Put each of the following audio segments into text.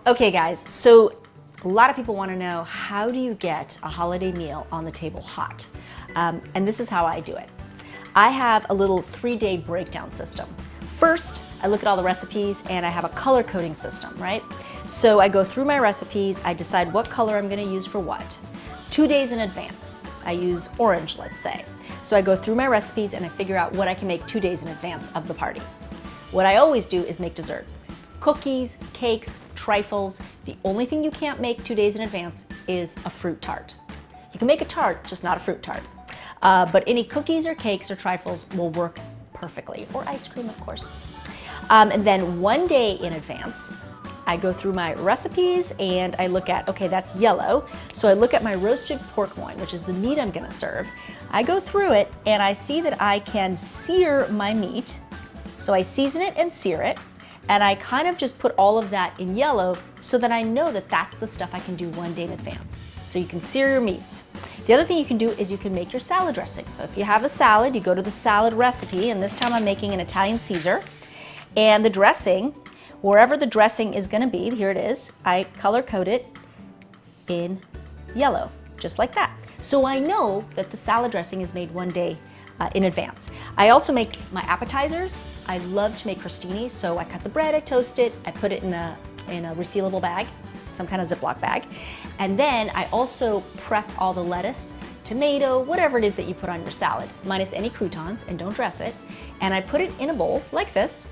Okay guys, so a lot of people want to know, how do you get a holiday meal on the table hot? And this is how I do it. I have a little 3-day breakdown system. First, I look at all the recipes and I have a color coding system, right? So I go through my recipes, I decide what color I'm going to use for what. 2 days in advance, I use orange, let's say. So I go through my recipes and I figure out what I can make 2 days in advance of the party. What I always do is make dessert. Cookies, cakes, trifles. The only thing you can't make 2 days in advance is a fruit tart. You can make a tart, just not a fruit tart. But any cookies or cakes or trifles will work perfectly, or ice cream, of course. And then 1 day in advance, I go through my recipes and I look at, okay, that's yellow. So I look at my roasted pork loin, which is the meat I'm gonna serve. I go through it and I see that I can sear my meat. So I season it and sear it. And I kind of just put all of that in yellow so that I know that that's the stuff I can do 1 day in advance. So you can sear your meats. The other thing you can do is you can make your salad dressing. So if you have a salad, you go to the salad recipe, and this time I'm making an Italian Caesar. And the dressing, wherever the dressing is gonna be, here it is, I color code it in yellow, just like that. So I know that the salad dressing is made 1 day in advance. I also make my appetizers. I love to make crostini, so I cut the bread, I toast it, I put it in a resealable bag, some kind of Ziploc bag. And then I also prep all the lettuce, tomato, whatever it is that you put on your salad, minus any croutons, and don't dress it. And I put it in a bowl like this.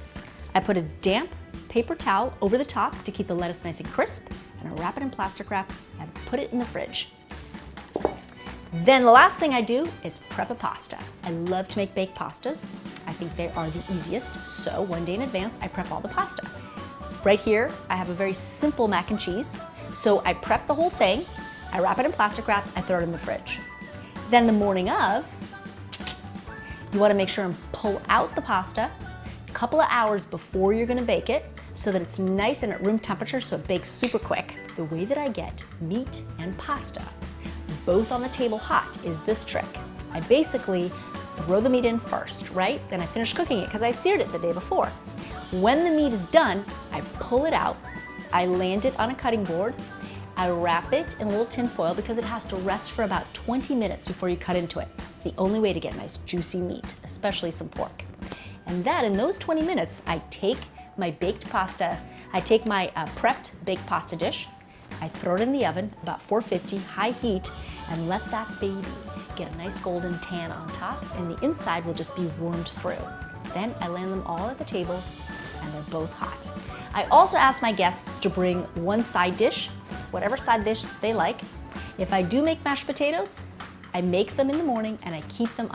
I put a damp paper towel over the top to keep the lettuce nice and crisp, and I wrap it in plastic wrap and put it in the fridge. Then the last thing I do is prep a pasta. I love to make baked pastas. I think they are the easiest, so 1 day in advance I prep all the pasta. Right here, I have a very simple mac and cheese. So I prep the whole thing, I wrap it in plastic wrap, I throw it in the fridge. Then the morning of, you wanna make sure and pull out the pasta a couple of hours before you're gonna bake it so that it's nice and at room temperature so it bakes super quick. The way that I get meat and pasta both on the table hot is this trick. I basically throw the meat in first, right? Then I finish cooking it because I seared it the day before. When the meat is done, I pull it out, I land it on a cutting board, I wrap it in a little tin foil because it has to rest for about 20 minutes before you cut into it. It's the only way to get nice juicy meat, especially some pork. And then in those 20 minutes, I take my baked pasta, I take my prepped baked pasta dish, I throw it in the oven, about 450, high heat, and let that baby get a nice golden tan on top, and the inside will just be warmed through. Then I land them all at the table, and they're both hot. I also ask my guests to bring one side dish, whatever side dish they like. If I do make mashed potatoes, I make them in the morning and I keep them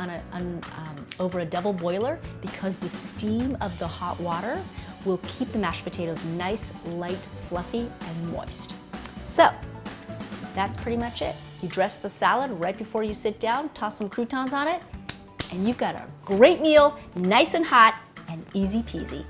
over a double boiler because the steam of the hot water will keep the mashed potatoes nice, light, fluffy, and moist. So, that's pretty much it. You dress the salad right before you sit down, toss some croutons on it, and you've got a great meal, nice and hot, and easy peasy.